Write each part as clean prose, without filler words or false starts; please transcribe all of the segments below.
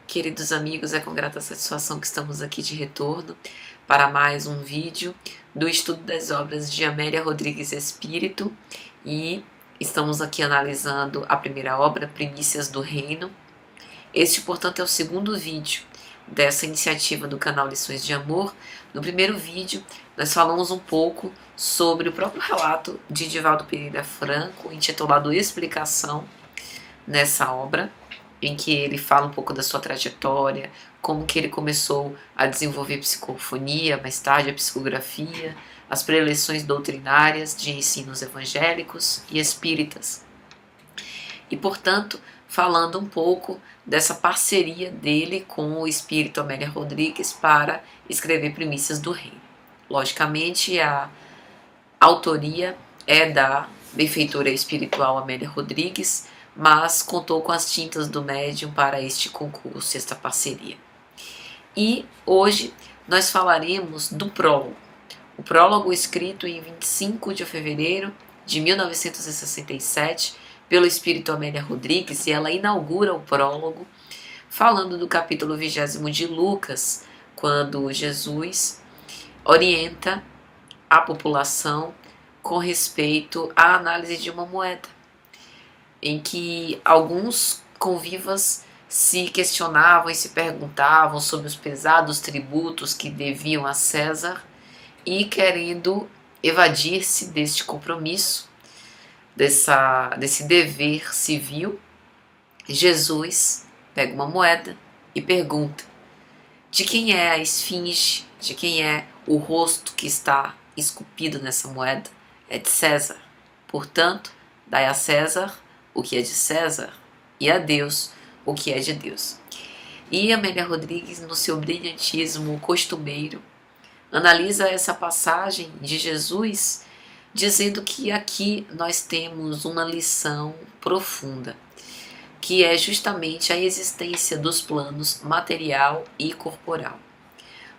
Queridos amigos, é com grata satisfação que estamos aqui de retorno para mais um vídeo do estudo das obras de Amélia Rodrigues Espírito, e estamos aqui analisando a primeira obra, Primícias do Reino. Este, portanto, é o segundo vídeo dessa iniciativa do canal Lições de Amor. No primeiro vídeo, nós falamos um pouco sobre o próprio relato de Divaldo Pereira Franco, intitulado Explicação, nessa obra, em que ele fala um pouco da sua trajetória, como que ele começou a desenvolver psicofonia, mais tarde a psicografia, as preleções doutrinárias de ensinos evangélicos e espíritas. E, portanto, falando um pouco dessa parceria dele com o espírito Amélia Rodrigues para escrever Primícias do Reino. Logicamente, a autoria é da benfeitora espiritual Amélia Rodrigues, mas contou com as tintas do médium para este concurso, esta parceria. E hoje nós falaremos do prólogo. O prólogo escrito em 25 de fevereiro de 1967 pelo espírito Amélia Rodrigues, e ela inaugura o prólogo falando do capítulo 20º de Lucas, quando Jesus orienta a população com respeito à análise de uma moeda, em que alguns convivas se questionavam e se perguntavam sobre os pesados tributos que deviam a César, e querendo evadir-se deste compromisso, desse dever civil, Jesus pega uma moeda e pergunta: de quem é a esfinge, de quem é o rosto que está esculpido nessa moeda? É de César. Portanto, dai a César o que é de César, e a Deus o que é de Deus. E Amélia Rodrigues, no seu brilhantismo costumeiro, analisa essa passagem de Jesus, dizendo que aqui nós temos uma lição profunda, que é justamente a existência dos planos material e corporal.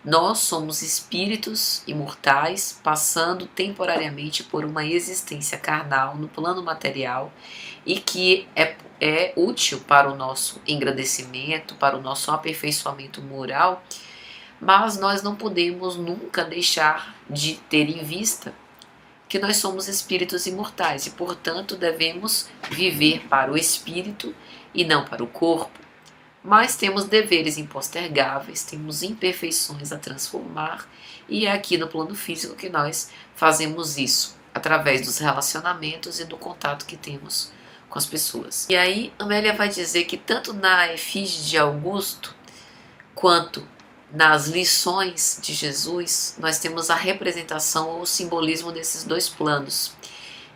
Nós somos espíritos imortais, passando temporariamente por uma existência carnal no plano material, e que é útil para o nosso engrandecimento, para o nosso aperfeiçoamento moral, mas nós não podemos nunca deixar de ter em vista que nós somos espíritos imortais e, portanto, devemos viver para o espírito e não para o corpo. Mas temos deveres impostergáveis, temos imperfeições a transformar, e é aqui no plano físico que nós fazemos isso, através dos relacionamentos e do contato que temos com as pessoas. E aí Amélia vai dizer que tanto na efígie de Augusto, quanto nas lições de Jesus, nós temos a representação ou o simbolismo desses dois planos.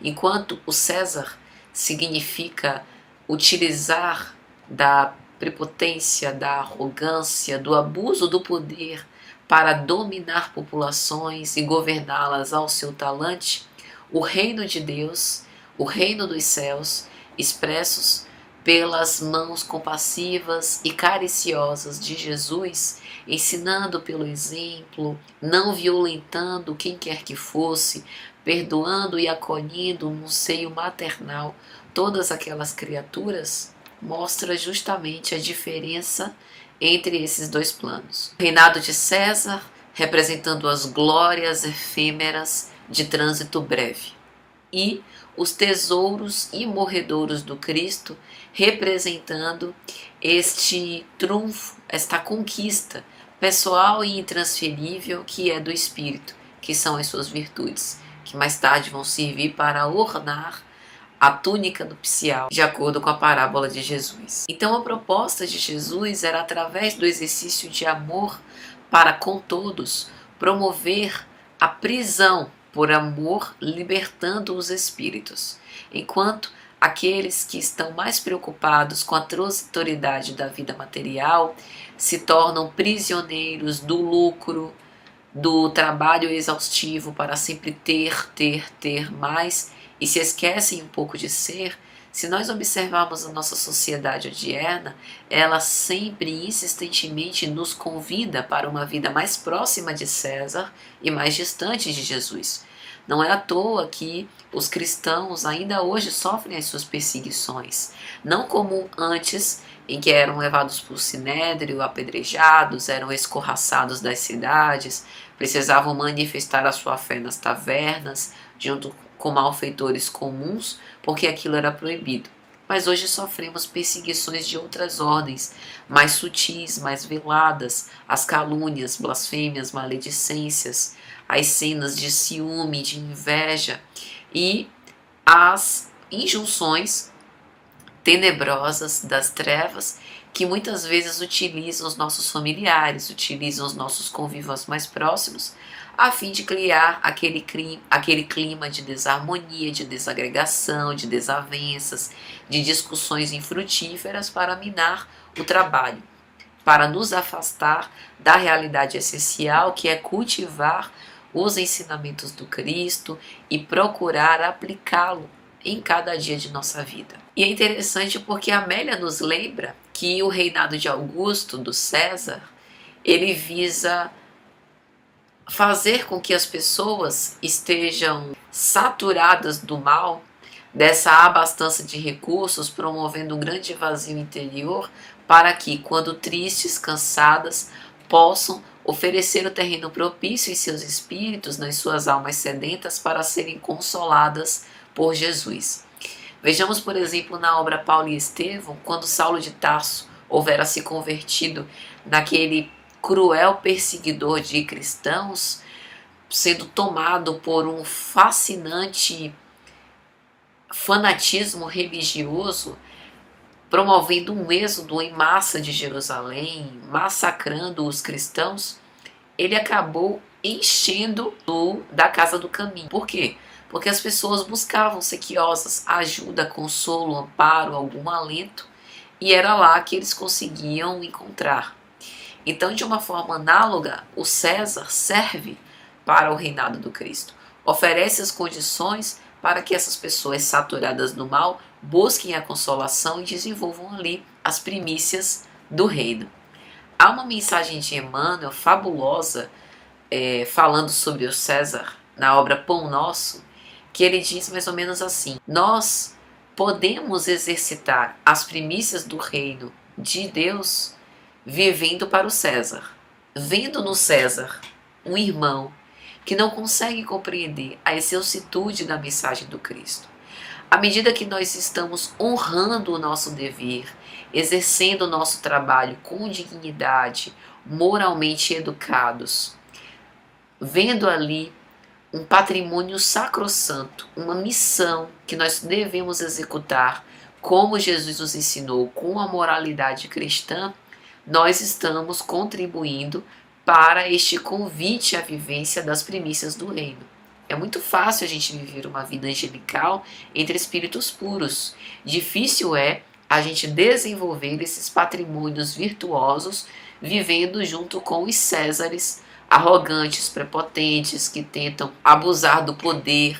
Enquanto o César significa utilizar da prepotência, da arrogância, do abuso do poder para dominar populações e governá-las ao seu talante, o reino de Deus, o reino dos céus, expressos pelas mãos compassivas e cariciosas de Jesus, ensinando pelo exemplo, não violentando quem quer que fosse, perdoando e acolhendo no seio maternal todas aquelas criaturas, mostra justamente a diferença entre esses dois planos. O reinado de César, representando as glórias efêmeras de trânsito breve, e os tesouros imorredouros do Cristo, representando este trunfo, esta conquista pessoal e intransferível que é do Espírito, que são as suas virtudes, que mais tarde vão servir para ornar a túnica nupcial, de acordo com a parábola de Jesus. Então a proposta de Jesus era, através do exercício de amor para com todos, promover a prisão por amor, libertando os espíritos, enquanto aqueles que estão mais preocupados com a transitoriedade da vida material se tornam prisioneiros do lucro, do trabalho exaustivo para sempre ter mais, e se esquecem um pouco de ser, Se nós observarmos a nossa sociedade odierna, ela sempre insistentemente nos convida para uma vida mais próxima de César e mais distante de Jesus. Não é à toa que os cristãos ainda hoje sofrem as suas perseguições, não como antes, em que eram levados para o sinédrio, apedrejados, eram escorraçados das cidades, precisavam manifestar a sua fé nas tavernas, junto com malfeitores comuns, porque aquilo era proibido. Mas hoje sofremos perseguições de outras ordens, mais sutis, mais veladas, as calúnias, blasfêmias, maledicências, as cenas de ciúme, de inveja e as injunções tenebrosas das trevas que muitas vezes utilizam os nossos familiares, utilizam os nossos convivas mais próximos, a fim de criar aquele clima de desarmonia, de desagregação, de desavenças, de discussões infrutíferas para minar o trabalho, para nos afastar da realidade essencial, que é cultivar os ensinamentos do Cristo e procurar aplicá-lo em cada dia de nossa vida. E é interessante porque Amélia nos lembra que o reinado de Augusto, do César, ele visa fazer com que as pessoas estejam saturadas do mal, dessa abastança de recursos, promovendo um grande vazio interior, para que, quando tristes, cansadas, possam oferecer o terreno propício em seus espíritos, nas suas almas sedentas, para serem consoladas por Jesus. Vejamos, por exemplo, na obra Paulo e Estevão, quando Saulo de Tarso houvera se convertido naquele cruel perseguidor de cristãos, sendo tomado por um fascinante fanatismo religioso, promovendo um êxodo em massa de Jerusalém, massacrando os cristãos, ele acabou enchendo da casa do caminho. Por quê? Porque as pessoas buscavam sequiosas ajuda, consolo, amparo, algum alento, e era lá que eles conseguiam encontrar. Então, de uma forma análoga, o César serve para o reinado do Cristo. Oferece as condições para que essas pessoas saturadas do mal busquem a consolação e desenvolvam ali as primícias do reino. Há uma mensagem de Emmanuel fabulosa falando sobre o César na obra Pão Nosso, que ele diz mais ou menos assim: nós podemos exercitar as primícias do reino de Deus vivendo para o César, vendo no César um irmão que não consegue compreender a excelsitude da mensagem do Cristo. À medida que nós estamos honrando o nosso dever, exercendo o nosso trabalho com dignidade, moralmente educados, vendo ali um patrimônio sacrossanto, uma missão que nós devemos executar, como Jesus nos ensinou, com a moralidade cristã, nós estamos contribuindo para este convite à vivência das primícias do reino. É muito fácil a gente viver uma vida angelical entre espíritos puros. Difícil é a gente desenvolver esses patrimônios virtuosos vivendo junto com os Césares arrogantes, prepotentes, que tentam abusar do poder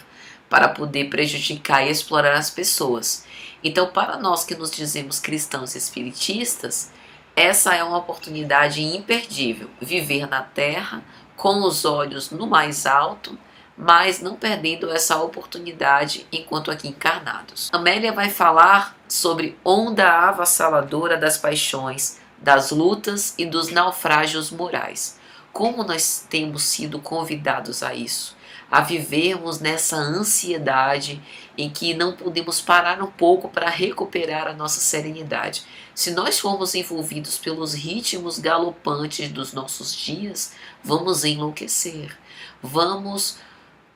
para poder prejudicar e explorar as pessoas. Então, para nós que nos dizemos cristãos espiritistas, essa é uma oportunidade imperdível. Viver na Terra com os olhos no mais alto, mas não perdendo essa oportunidade enquanto aqui encarnados. Amélia vai falar sobre onda avassaladora das paixões, das lutas e dos naufrágios morais. Como nós temos sido convidados a isso, a vivermos nessa ansiedade em que não podemos parar um pouco para recuperar a nossa serenidade. Se nós formos envolvidos pelos ritmos galopantes dos nossos dias, vamos enlouquecer, vamos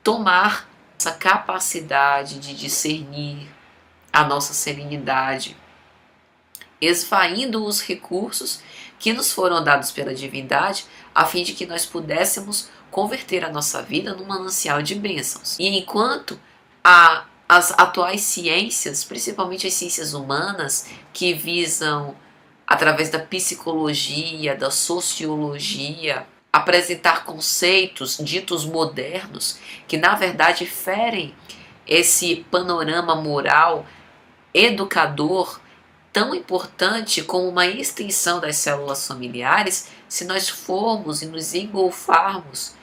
tomar essa capacidade de discernir a nossa serenidade, esvaindo os recursos que nos foram dados pela divindade, a fim de que nós pudéssemos converter a nossa vida num manancial de bênçãos. E enquanto as atuais ciências, principalmente as ciências humanas, que visam, através da psicologia, da sociologia, apresentar conceitos ditos modernos, que na verdade ferem esse panorama moral educador tão importante como uma extensão das células familiares se nós formos e nos engolfarmos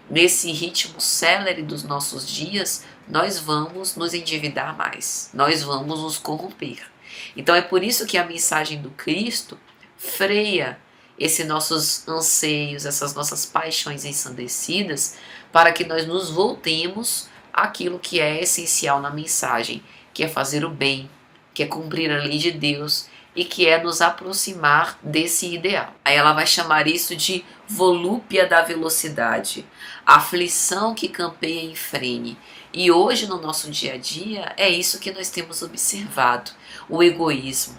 nesse ritmo célere dos nossos dias. Nós vamos nos endividar mais, nós vamos nos corromper. Então é por isso que a mensagem do Cristo freia esses nossos anseios, essas nossas paixões ensandecidas, para que nós nos voltemos àquilo que é essencial na mensagem, que é fazer o bem, que é cumprir a lei de Deus e que é nos aproximar desse ideal. Aí ela vai chamar isso de volúpia da velocidade, a aflição que campeia em frene. E hoje no nosso dia a dia é isso que nós temos observado, o egoísmo.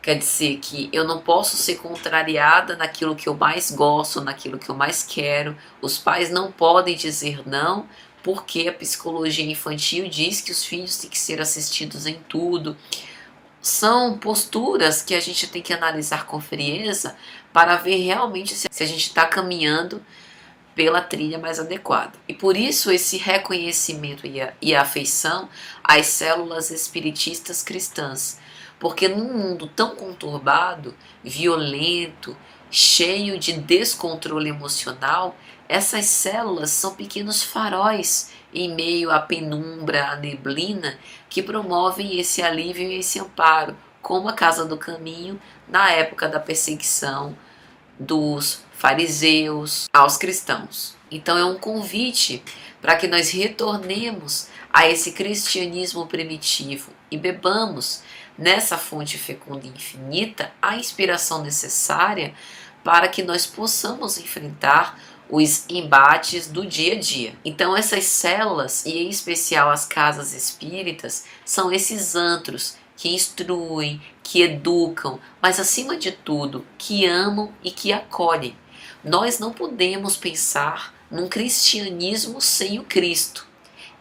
Quer dizer que eu não posso ser contrariada naquilo que eu mais gosto, naquilo que eu mais quero. Os pais não podem dizer não, porque a psicologia infantil diz que os filhos têm que ser assistidos em tudo. São posturas que a gente tem que analisar com frieza para ver realmente se a gente está caminhando pela trilha mais adequada. E por isso esse reconhecimento e a afeição às células espiritistas cristãs. Porque num mundo tão conturbado, violento, cheio de descontrole emocional, essas células são pequenos faróis em meio à penumbra, à neblina, que promovem esse alívio e esse amparo, como a Casa do Caminho na época da perseguição dos fariseus aos cristãos. Então é um convite para que nós retornemos a esse cristianismo primitivo e bebamos nessa fonte fecunda e infinita a inspiração necessária para que nós possamos enfrentar os embates do dia a dia. Então essas células, e em especial as casas espíritas, são esses antros que instruem, que educam, mas acima de tudo, que amam e que acolhem. Nós não podemos pensar num cristianismo sem o Cristo.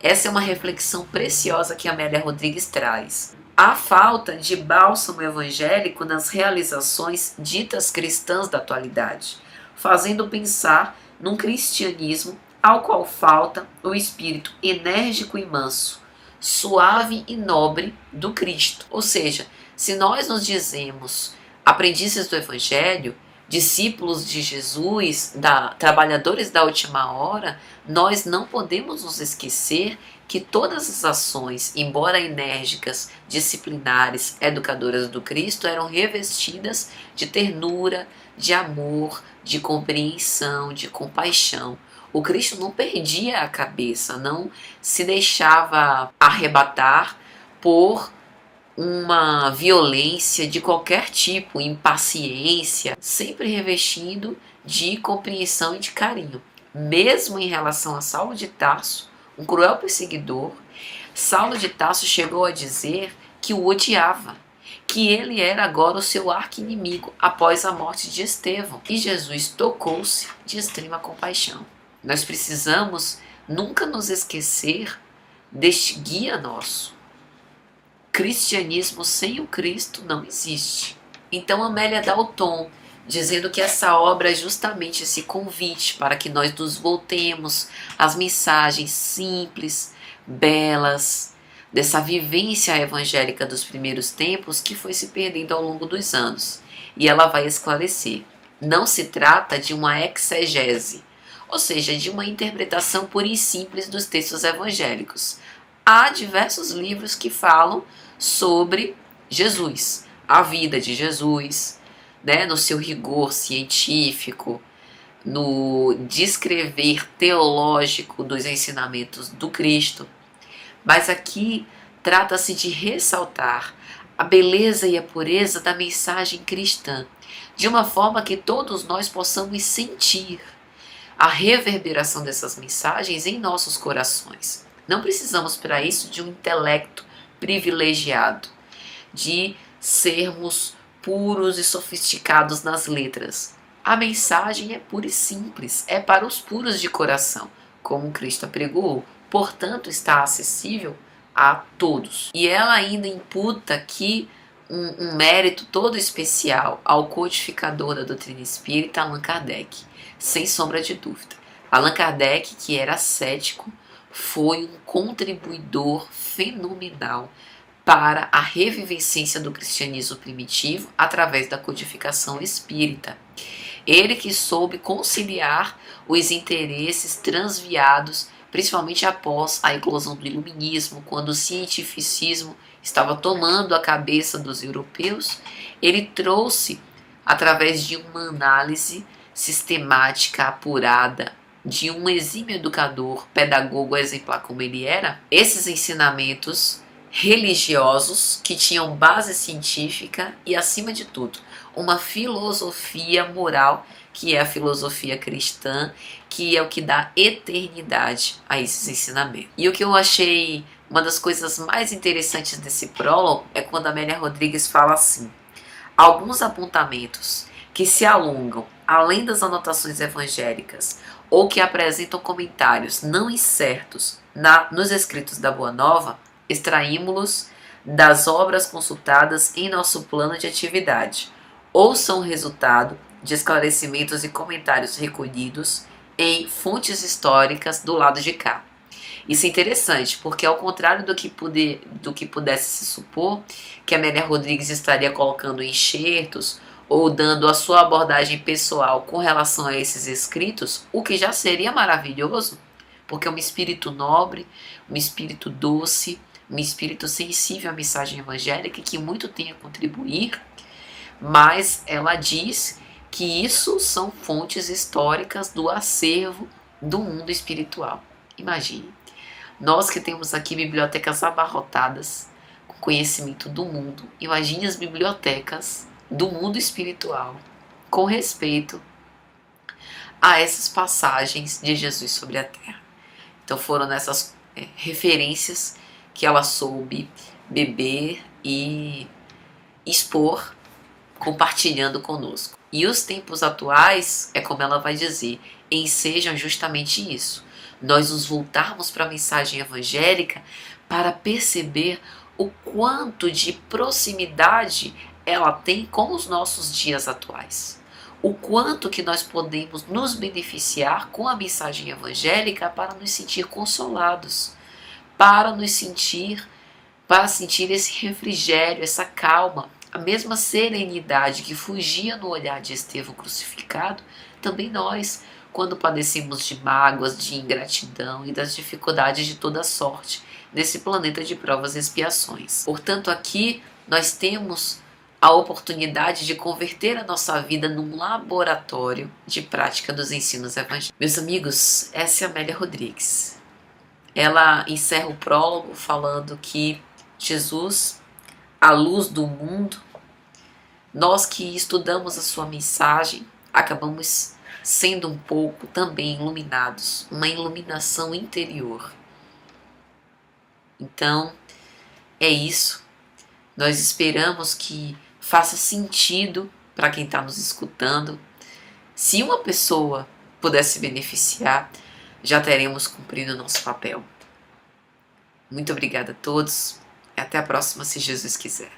Essa é uma reflexão preciosa que Amélia Rodrigues traz. Há falta de bálsamo evangélico nas realizações ditas cristãs da atualidade, fazendo pensar num cristianismo ao qual falta o espírito enérgico e manso, suave e nobre do Cristo. Ou seja, se nós nos dizemos aprendizes do Evangelho, discípulos de Jesus, trabalhadores da última hora, nós não podemos nos esquecer que todas as ações, embora enérgicas, disciplinares, educadoras do Cristo, eram revestidas de ternura, de amor, de compreensão, de compaixão. O Cristo não perdia a cabeça, não se deixava arrebatar por uma violência de qualquer tipo, impaciência, sempre revestindo de compreensão e de carinho. Mesmo em relação a Saulo de Tarso, um cruel perseguidor, Saulo de Tarso chegou a dizer que o odiava, que ele era agora o seu arqui-inimigo após a morte de Estevão. E Jesus tocou-se de extrema compaixão. Nós precisamos nunca nos esquecer deste guia nosso. Cristianismo sem o Cristo não existe. Então Amélia dá o tom, dizendo que essa obra é justamente esse convite para que nós nos voltemos às mensagens simples, belas, dessa vivência evangélica dos primeiros tempos que foi se perdendo ao longo dos anos. E ela vai esclarecer. Não se trata de uma exegese, ou seja, de uma interpretação pura e simples dos textos evangélicos. Há diversos livros que falam sobre Jesus, a vida de Jesus, no seu rigor científico, no descrever teológico dos ensinamentos do Cristo. Mas aqui trata-se de ressaltar a beleza e a pureza da mensagem cristã, de uma forma que todos nós possamos sentir a reverberação dessas mensagens em nossos corações. Não precisamos para isso de um intelecto privilegiado, de sermos puros e sofisticados nas letras. A mensagem é pura e simples, é para os puros de coração, como Cristo apregoou, portanto está acessível a todos. E ela ainda imputa aqui um mérito todo especial ao codificador da doutrina espírita, Allan Kardec, sem sombra de dúvida. Allan Kardec, que era cético, foi um contribuidor fenomenal para a revivescência do cristianismo primitivo através da codificação espírita. Ele que soube conciliar os interesses transviados, principalmente após a eclosão do iluminismo, quando o cientificismo estava tomando a cabeça dos europeus. Ele trouxe, através de uma análise sistemática, apurada, de um exímio educador, pedagogo exemplar como ele era, esses ensinamentos religiosos que tinham base científica e, acima de tudo, uma filosofia moral, que é a filosofia cristã, que é o que dá eternidade a esses ensinamentos. E o que eu achei uma das coisas mais interessantes desse prólogo é quando a Amélia Rodrigues fala assim: alguns apontamentos que se alongam além das anotações evangélicas ou que apresentam comentários não incertos nos escritos da Boa Nova, extraímos-los das obras consultadas em nosso plano de atividade, ou são resultado de esclarecimentos e comentários recolhidos em fontes históricas do lado de cá. Isso é interessante, porque ao contrário do que pudesse se supor, que a Amélia Rodrigues estaria colocando enxertos ou dando a sua abordagem pessoal com relação a esses escritos, o que já seria maravilhoso, porque é um espírito nobre, um espírito doce, um espírito sensível à mensagem evangélica que muito tem a contribuir, mas ela diz que isso são fontes históricas do acervo do mundo espiritual. Imagine, nós que temos aqui bibliotecas abarrotadas com conhecimento do mundo, imagine as bibliotecas do mundo espiritual com respeito a essas passagens de Jesus sobre a terra. Então foram nessas referências que ela soube beber e expor, compartilhando conosco. E os tempos atuais, é como ela vai dizer, ensejam justamente isso. Nós nos voltarmos para a mensagem evangélica para perceber o quanto de proximidade ela tem com os nossos dias atuais. O quanto que nós podemos nos beneficiar com a mensagem evangélica para nos sentir consolados, para sentir esse refrigério, essa calma, a mesma serenidade que fugia no olhar de Estevão crucificado, também nós, quando padecemos de mágoas, de ingratidão e das dificuldades de toda sorte nesse planeta de provas e expiações. Portanto, aqui nós temos a oportunidade de converter a nossa vida num laboratório de prática dos ensinos evangélicos. Meus amigos, essa é a Amélia Rodrigues. Ela encerra o prólogo falando que Jesus, a luz do mundo, nós que estudamos a sua mensagem, acabamos sendo um pouco também iluminados, uma iluminação interior. Então, é isso. Nós esperamos que faça sentido para quem está nos escutando. Se uma pessoa puder se beneficiar, já teremos cumprido o nosso papel. Muito obrigada a todos e até a próxima, se Jesus quiser.